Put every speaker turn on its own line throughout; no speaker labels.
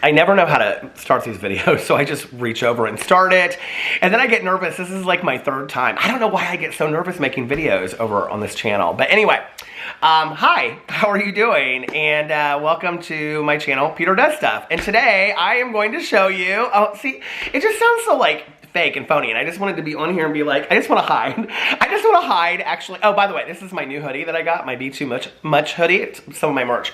I never know how to start these videos, so I just reach over and start it. And then I get nervous. This is like my third time. I don't know why I get so nervous making videos over on this channel. But anyway, hi, how are you doing? And welcome to my channel, Peter Does Stuff. And today I am going to show you, oh, see, it just sounds so like fake and phony, and I just wanted to be on here and be like, I just want to hide. I just want to hide, actually. Oh, by the way, this is my new hoodie that I got, my Be Too Much hoodie. It's some of my merch.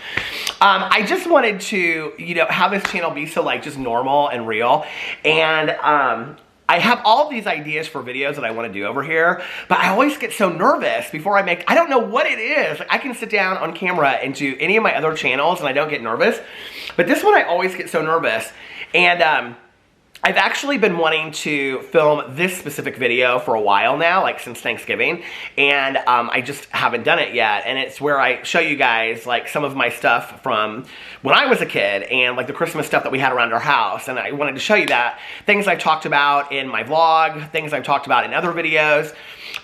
I just wanted to, you know, have this channel be so like just normal and real, and I have all these ideas for videos that I want to do over here, but I always get so nervous before I make, I don't know what it is. Like, I can sit down on camera and do any of my other channels and I don't get nervous, but this one I always get so nervous. And I've actually been wanting to film this specific video for a while now, like since Thanksgiving, and I just haven't done it yet. And it's where I show you guys like some of my stuff from when I was a kid and like the Christmas stuff that we had around our house. And I wanted to show you that. Things I've talked about in my vlog, things I've talked about in other videos.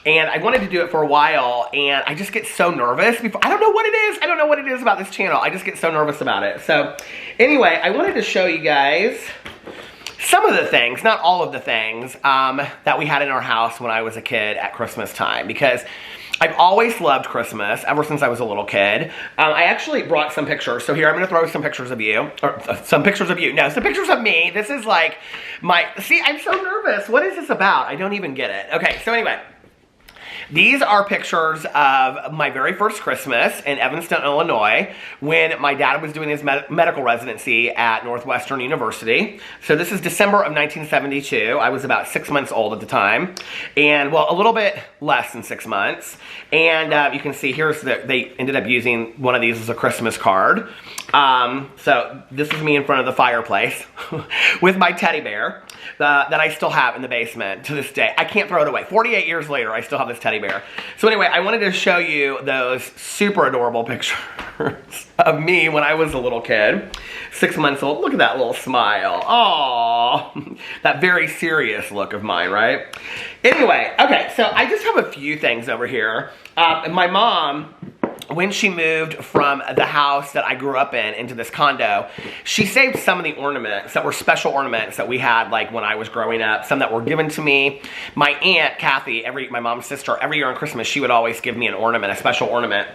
And I wanted to do it for a while, and I just get so nervous before, I don't know what it is. I don't know what it is about this channel. I just get so nervous about it. So anyway, I wanted to show you guys some of the things, not all of the things, that we had in our house when I was a kid at Christmas time, because I've always loved Christmas ever since I was a little kid. I actually brought some pictures. So here, I'm going to throw some pictures of you, or some pictures of you. No, some pictures of me. This is like my, see, I'm so nervous. What is this about? I don't even get it. Okay, so anyway. These are pictures of my very first Christmas in Evanston, Illinois, when my dad was doing his medical residency at Northwestern University. So this is December of 1972. I was about 6 months old at the time, and well, a little bit less than 6 months. And you can see here's they ended up using one of these as a Christmas card. So this is me in front of the fireplace with my teddy bear that I still have in the basement to this day. I can't throw it away. 48 years later, I still have this teddy bear. So anyway, I wanted to show you those super adorable pictures of me when I was a little kid. 6 months old. Look at that little smile. Aww. That very serious look of mine, right? Anyway, okay, so I just have a few things over here. My mom, when she moved from the house that I grew up in into this condo, she saved some of the ornaments that were special ornaments that we had like when I was growing up, some that were given to me. My aunt, Kathy, my mom's sister, every year on Christmas, she would always give me an ornament, a special ornament.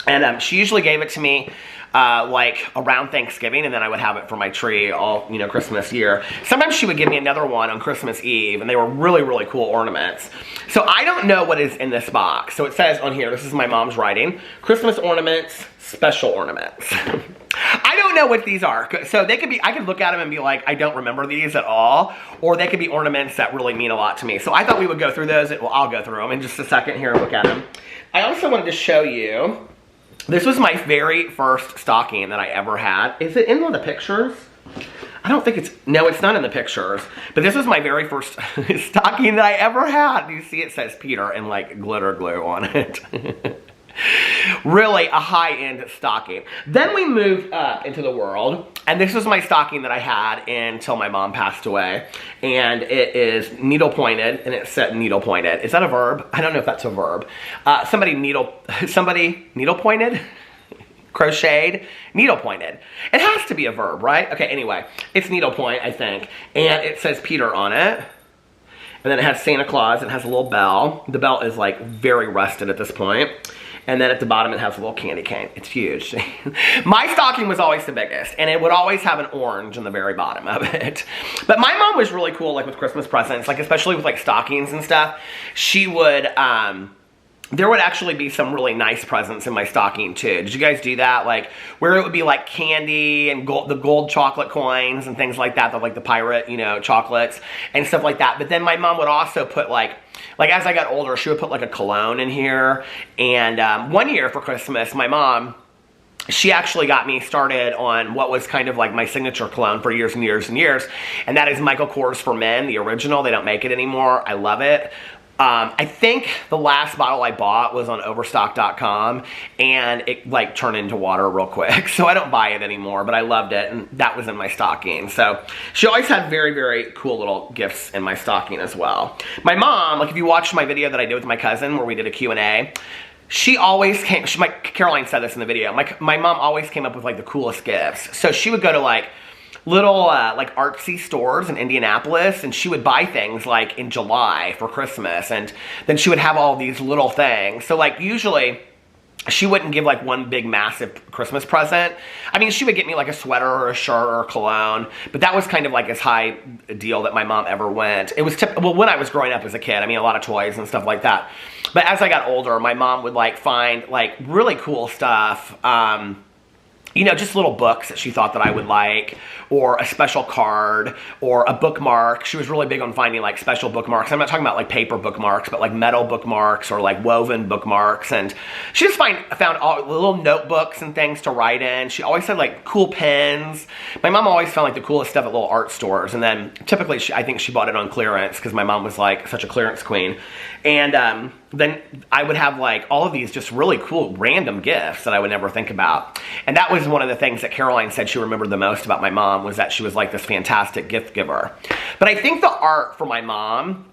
And she usually gave it to me like around Thanksgiving, and then I would have it for my tree all, you know, Christmas year. Sometimes she would give me another one on Christmas Eve, and they were really, really cool ornaments. So I don't know what is in this box. So it says on here, this is my mom's writing, Christmas ornaments, special ornaments. I don't know what these are. So they could be, I could look at them and be like, I don't remember these at all, or they could be ornaments that really mean a lot to me. So I thought we would go through those. Well, I'll go through them in just a second here and look at them. I also wanted to show you, this was my very first stocking that I ever had. Is it in one of the pictures? I don't think it's, no, it's not in the pictures. But this was my very first stocking that I ever had. You see it says Peter and like glitter glue on it. Really a high-end stocking. Then we moved up into the world, and this was my stocking that I had until my mom passed away. And it is needle-pointed, and it said needle-pointed. Is that a verb? I don't know if that's a verb. Somebody needle-pointed? Crocheted? Needle-pointed. It has to be a verb, right? Okay, anyway. It's needlepoint, I think. And it says Peter on it. And then it has Santa Claus. It has a little bell. The bell is like very rusted at this point. And then at the bottom it has a little candy cane. It's huge. My stocking was always the biggest, and it would always have an orange on the very bottom of it. But my mom was really cool, like with Christmas presents, like especially with like stockings and stuff. She would, there would actually be some really nice presents in my stocking too. Did you guys do that? Like where it would be like candy and the gold chocolate coins and things like that, like the pirate, you know, chocolates and stuff like that. But then my mom would also put like as I got older, she would put like a cologne in here. And one year for Christmas, my mom, she actually got me started on what was kind of like my signature cologne for years and years and years. And that is Michael Kors for Men, the original. They don't make it anymore. I love it. I think the last bottle I bought was on overstock.com, and it like turned into water real quick. So I don't buy it anymore, but I loved it, and that was in my stocking. So she always had very, very cool little gifts in my stocking as well. My mom, like if you watched my video that I did with my cousin where we did a Q&A, she always came, Caroline said this in the video, my mom always came up with like the coolest gifts. So she would go to like little like artsy stores in Indianapolis, and she would buy things like in July for Christmas, and then she would have all these little things. So like usually she wouldn't give like one big massive Christmas present. I mean, she would get me like a sweater or a shirt or a cologne, but that was kind of like as high a deal that my mom ever went. It was well, when I was growing up as a kid, I mean, a lot of toys and stuff like that. But as I got older, my mom would like find like really cool stuff, you know, just little books that she thought that I would like, or a special card, or a bookmark. She was really big on finding like special bookmarks. I'm not talking about like paper bookmarks, but like metal bookmarks or like woven bookmarks. And she just found all little notebooks and things to write in. She always had like cool pens. My mom always found like the coolest stuff at little art stores. And then typically I think she bought it on clearance because my mom was like such a clearance queen. And then I would have like all of these just really cool random gifts that I would never think about. And that was one of the things that Caroline said she remembered the most about my mom, was that she was like this fantastic gift giver. But I think the art for my mom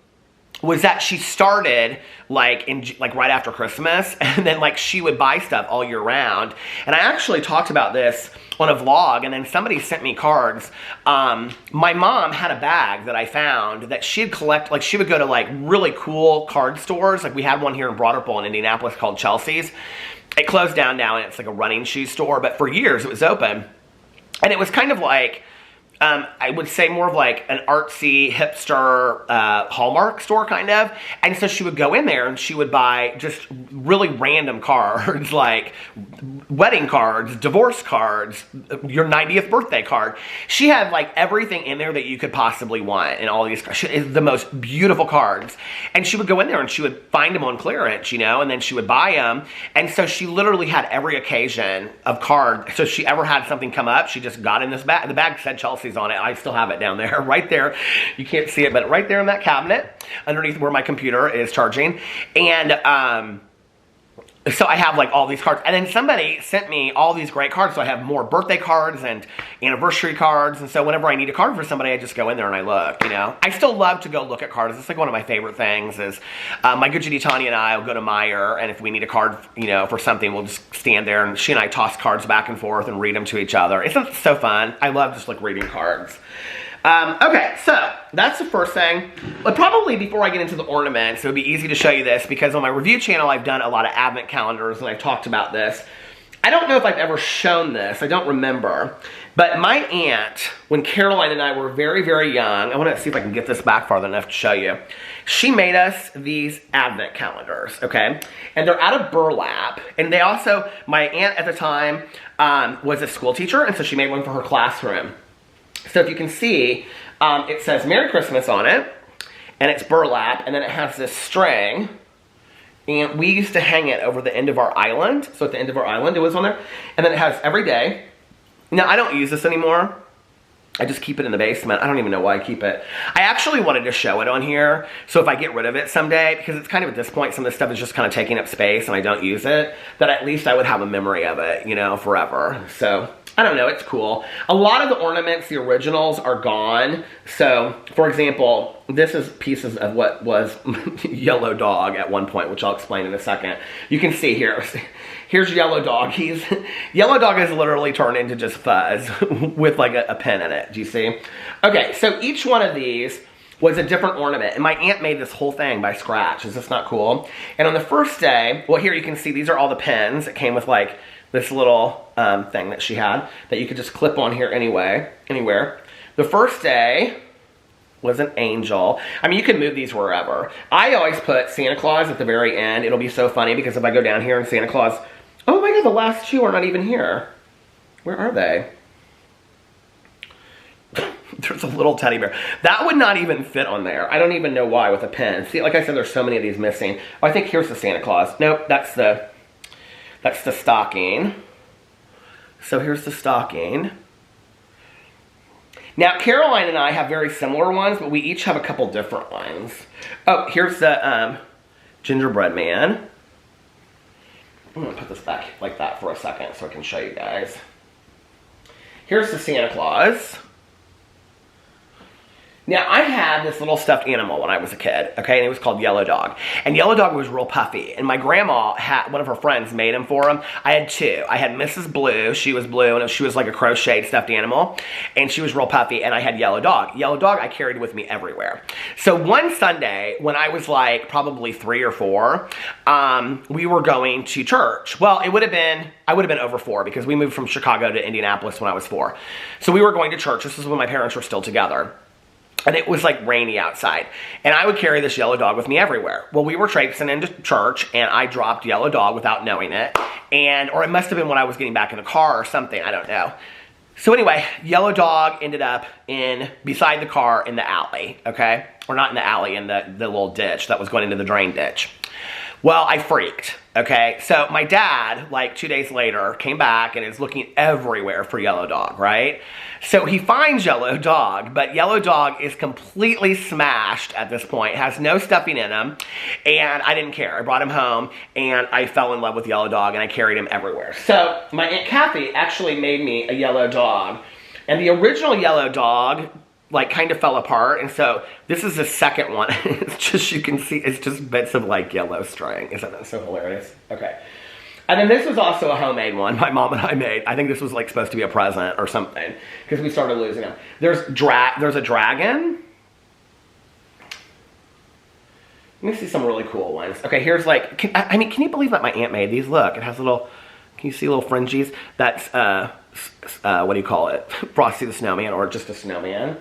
was that she started like right after Christmas, and then like she would buy stuff all year round. And I actually talked about this on a vlog, and then somebody sent me cards. My mom had a bag that I found that she'd collect, like she would go to like really cool card stores. Like we had one here in Broad Ripple in Indianapolis called Chelsea's. It closed down now, and it's like a running shoe store, but for years it was open. And it was kind of like, I would say more of like an artsy, hipster Hallmark store kind of. And so she would go in there and she would buy just really random cards, like wedding cards, divorce cards, your 90th birthday card. She had like everything in there that you could possibly want in all these cards. The most beautiful cards. And she would go in there and she would find them on clearance, you know, and then she would buy them. And so she literally had every occasion of card. So if she ever had something come up, she just got in this bag. The bag said Chelsea on it. I still have it down there, right there. You can't see it, but right there in that cabinet, underneath where my computer is charging. And so I have like all these cards. And then somebody sent me all these great cards. So I have more birthday cards and anniversary cards. And so whenever I need a card for somebody, I just go in there and I look, you know. I still love to go look at cards. It's like one of my favorite things is my good Judy Tanya and I will go to Meijer, and if we need a card, you know, for something, we'll just stand there and she and I toss cards back and forth and read them to each other. It's so fun. I love just like reading cards. Okay, so that's the first thing. But probably before I get into the ornaments, it would be easy to show you this because on my review channel, I've done a lot of advent calendars and I've talked about this. I don't know if I've ever shown this. I don't remember. But my aunt, when Caroline and I were very, very young, I want to see if I can get this back farther enough to show you. She made us these advent calendars, okay? And they're out of burlap. And they also, my aunt at the time was a school teacher, and so she made one for her classroom. So if you can see, it says Merry Christmas on it, and it's burlap, and then it has this string, and we used to hang it over the end of our island. So at the end of our island, it was on there, and then it has every day. Now, I don't use this anymore. I just keep it in the basement. I don't even know why I keep it. I actually wanted to show it on here, so if I get rid of it someday, because it's kind of at this point, some of this stuff is just kind of taking up space, and I don't use it, that at least I would have a memory of it, you know, forever. So I don't know, it's cool. A lot of the ornaments, the originals, are gone. So, for example, this is pieces of what was Yellow Dog at one point, which I'll explain in a second. You can see here, here's Yellow Dog. Yellow Dog is literally turned into just fuzz with like a pen in it, do you see? Okay, so each one of these was a different ornament, and my aunt made this whole thing by scratch. Is this not cool? And on the first day, well, here you can see these are all the pens that came with like this little thing that she had that you could just clip on here anywhere. The first day was an angel. I mean, you can move these wherever. I always put Santa Claus at the very end. It'll be so funny because if I go down here and Santa Claus, oh my God, the last two are not even here. Where are they? There's a little teddy bear. That would not even fit on there. I don't even know why with a pen. See, like I said, there's so many of these missing. Oh, I think here's the Santa Claus. Nope, that's the stocking. So here's the stocking. Now, Caroline and I have very similar ones, but we each have a couple different ones. Oh, here's the gingerbread man. I'm going to put this back like that for a second so I can show you guys. Here's the Santa Claus. Now, I had this little stuffed animal when I was a kid, okay, and it was called Yellow Dog. And Yellow Dog was real puffy, and my grandma had, one of her friends made him for him. I had two. I had Mrs. Blue, she was blue, and she was like a crocheted stuffed animal, and she was real puffy, and I had Yellow Dog. Yellow Dog I carried with me everywhere. So one Sunday, when I was like probably 3 or 4, we were going to church. Well, I would have been over 4 because we moved from Chicago to Indianapolis when I was 4. So we were going to church. This was when my parents were still together. And it was like rainy outside. And I would carry this Yellow Dog with me everywhere. Well, we were traipsing into church and I dropped Yellow Dog without knowing it. Or it must have been when I was getting back in the car or something, I don't know. So anyway, Yellow Dog ended up beside the car in the alley, okay? Or not in the alley, in the little ditch that was going into the drain ditch. Well, I freaked, okay? So my dad, like 2 days later, came back and is looking everywhere for Yellow Dog, right? So he finds Yellow Dog, but Yellow Dog is completely smashed at this point, has no stuffing in him, and I didn't care. I brought him home, and I fell in love with Yellow Dog, and I carried him everywhere. So my Aunt Kathy actually made me a Yellow Dog, and the original Yellow Dog like kind of fell apart, and so this is the second one. It's just, you can see, it's just bits of like yellow string. Isn't that so hilarious? Okay. And then this was also a homemade one my mom and I made. I think this was like supposed to be a present or something because we started losing them. There's a dragon. Let me see some really cool ones. Okay, here's like, can you believe that my aunt made these? Look, it has little, can you see little fringes? That's, what do you call it? Frosty the Snowman, or just a snowman.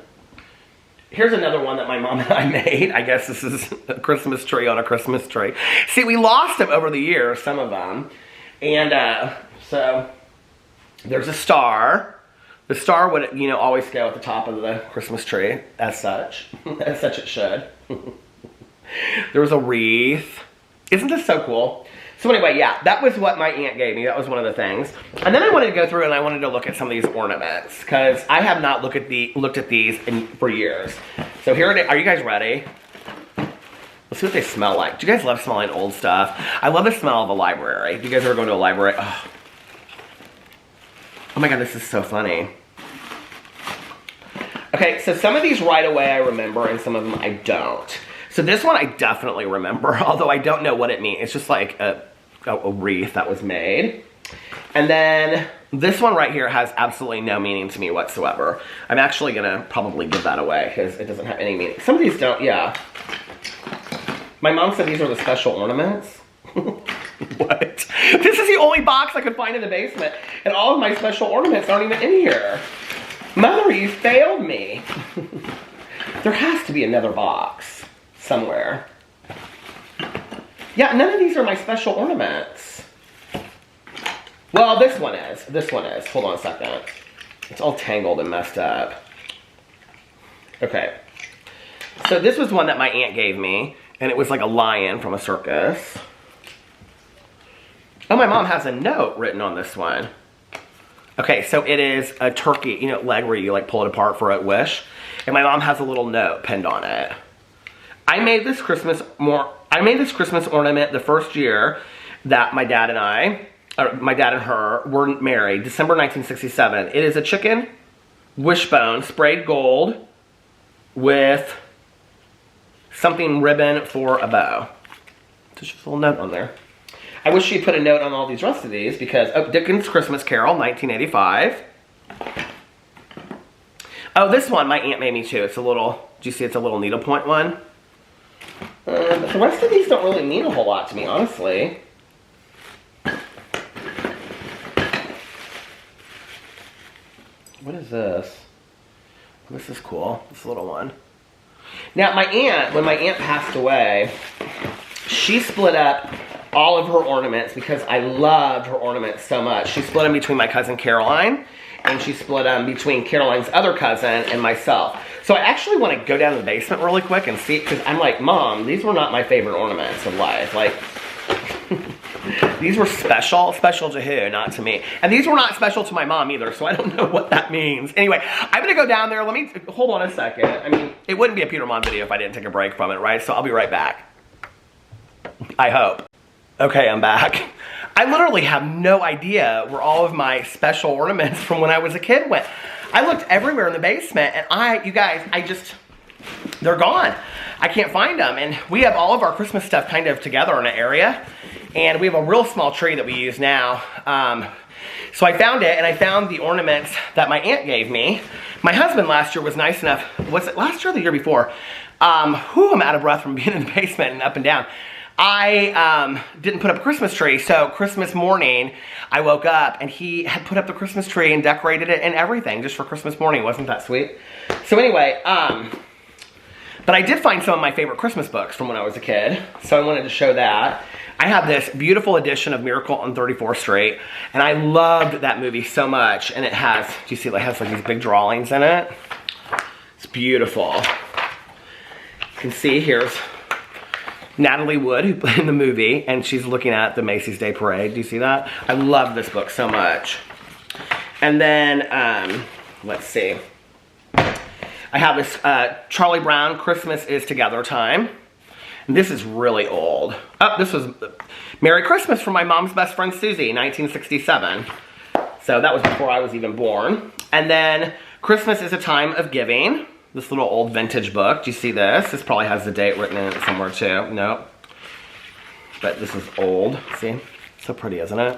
Here's another one that my mom and I made. I guess this is a Christmas tree on a Christmas tree. See, we lost them over the years, some of them. And so there's a star. The star would, you know, always go at the top of the Christmas tree, as such. As such it should. There was a wreath. Isn't this so cool? So anyway, yeah, that was what my aunt gave me. That was one of the things. And then I wanted to go through and I wanted to look at some of these ornaments because I have not looked at these for years. So here it is. Are you guys ready? Let's see what they smell like. Do you guys love smelling old stuff? I love the smell of a library. Do you guys ever go to a library? Oh my God, this is so funny. Okay, so some of these right away I remember and some of them I don't. So this one I definitely remember, although I don't know what it means. It's just like a wreath that was made. And then this one right here has absolutely no meaning to me whatsoever. I'm actually gonna probably give that away because it doesn't have any meaning. Some of these don't, yeah. My mom said these are the special ornaments. What? This is the only box I could find in the basement, and all of my special ornaments aren't even in here. Mother, you failed me. There has to be another box somewhere. Yeah, none of these are my special ornaments. Well, this one is. This one is. Hold on a second. It's all tangled and messed up. Okay. So this was one that my aunt gave me, and it was like a lion from a circus. Oh, my mom has a note written on this one. Okay, so it is a turkey, you know, leg where you like pull it apart for a wish. And my mom has a little note pinned on it. I made this Christmas ornament the first year that my dad and her were married, December 1967. It is a chicken wishbone sprayed gold with something ribbon for a bow. There's just a little note on there. I wish she put a note on all these rest of these because, oh, Dickens' Christmas Carol, 1985. Oh, this one my aunt made me too. It's a little, do you see it's a little needlepoint one? But the rest of these don't really mean a whole lot to me, honestly. What is this? This is cool, this little one. Now, my aunt, when my aunt passed away, she split up all of her ornaments because I loved her ornaments so much. She split them between my cousin Caroline, and she split them between Caroline's other cousin and myself. So I actually want to go down to the basement really quick and see, because I'm like, Mom, these were not my favorite ornaments of life. Like, these were special to who, not to me. And these were not special to my mom either, so I don't know what that means. Anyway, I'm gonna go down there. Let me, hold on a second. I mean, it wouldn't be a Peter Monn video if I didn't take a break from it, right? So I'll be right back. I hope. Okay, I'm back. I literally have no idea where all of my special ornaments from when I was a kid went. I looked everywhere in the basement, and you guys, they're gone. I can't find them. And we have all of our Christmas stuff kind of together in an area. And we have a real small tree that we use now. So I found it, and I found the ornaments that my aunt gave me. My husband last year was nice enough, was it last year or the year before? I'm out of breath from being in the basement and up and down. I didn't put up a Christmas tree, so Christmas morning, I woke up and he had put up the Christmas tree and decorated it and everything just for Christmas morning. Wasn't that sweet? So anyway, but I did find some of my favorite Christmas books from when I was a kid, so I wanted to show that. I have this beautiful edition of Miracle on 34th Street, and I loved that movie so much, and it has, do you see, it has like these big drawings in it? It's beautiful. You can see here's Natalie Wood, who played in the movie, and she's looking at the Macy's Day Parade. Do you see that? I love this book so much. And then, let's see. I have this Charlie Brown, Christmas is Together Time. And this is really old. Oh, this was Merry Christmas from my mom's best friend Susie, 1967. So that was before I was even born. And then Christmas is a Time of Giving. This little old vintage book. Do you see this? This probably has the date written in it somewhere too. Nope. But this is old. See? So pretty, isn't it?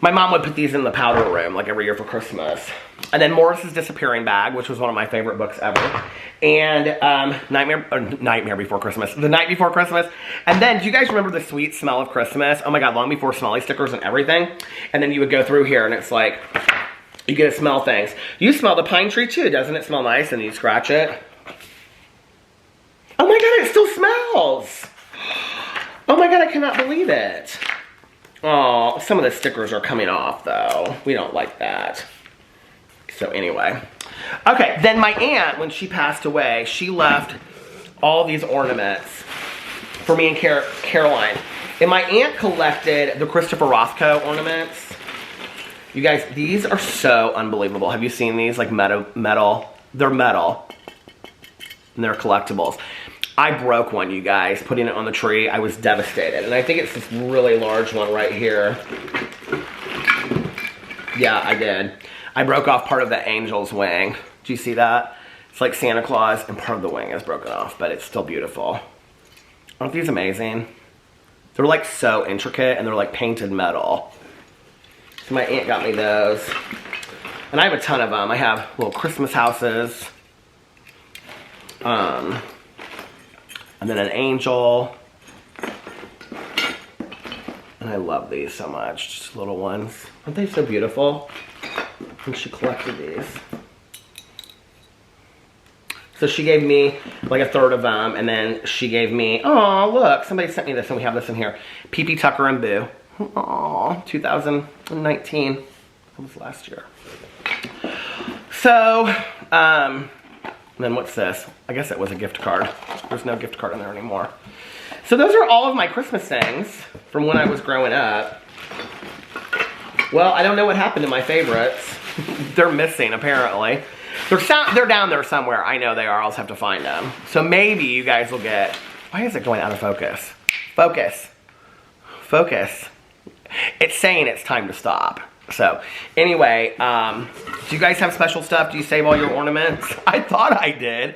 My mom would put these in the powder room like every year for Christmas. And then Morris's Disappearing Bag, which was one of my favorite books ever. And Nightmare Before Christmas. The Night Before Christmas. And then, do you guys remember the Sweet Smell of Christmas? Oh my God, Long Before Smelly Stickers and everything. And then you would go through here and it's like, you get to smell things. You smell the pine tree too, doesn't it smell nice? And you scratch it. Oh my God, it still smells. Oh my God, I cannot believe it. Oh, some of the stickers are coming off though. We don't like that. So anyway. Okay, then my aunt, when she passed away, she left all these ornaments for me and Caroline. And my aunt collected the Christopher Rothko ornaments. You guys, these are so unbelievable. Have you seen these? Like metal. They're metal. And they're collectibles. I broke one, you guys, putting it on the tree. I was devastated. And I think it's this really large one right here. Yeah, I did. I broke off part of the angel's wing. Do you see that? It's like Santa Claus, and part of the wing is broken off, but it's still beautiful. Aren't these amazing? They're like so intricate, and they're like painted metal. So my aunt got me those. And I have a ton of them. I have little Christmas houses. And then an angel. And I love these so much, just little ones. Aren't they so beautiful? And she collected these. So she gave me like a third of them, and then she gave me, oh look, somebody sent me this, and we have this in here. Pee-Pee, Tucker, and Boo. Aw, 2019. That was last year. So, then what's this? I guess it was a gift card. There's no gift card in there anymore. So those are all of my Christmas things from when I was growing up. Well, I don't know what happened to my favorites. They're missing, apparently. They're down there somewhere. I know they are. I'll just have to find them. So maybe you guys will get... Why is it going out of focus? Focus. Focus. It's saying it's time to stop. So, anyway, do you guys have special stuff? Do you save all your ornaments? I thought I did.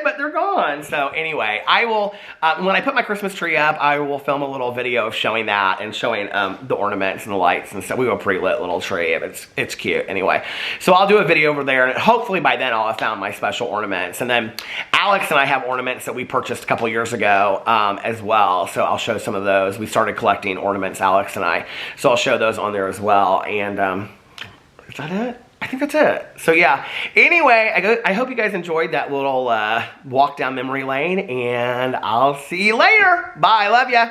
But they're gone. So, anyway, I will, when I put my Christmas tree up, I will film a little video of showing that and showing the ornaments and the lights and stuff. We have a pretty lit little tree. It's cute. Anyway, so I'll do a video over there, and hopefully by then I'll have found my special ornaments. And then Alex and I have ornaments that we purchased a couple years ago as well. So, I'll show some of those. We started collecting ornaments, Alex and I. So, I'll show those on there as well. And is that it? I think that's it. So yeah, anyway, I hope you guys enjoyed that little walk down memory lane, and I'll see you later. Bye, love ya.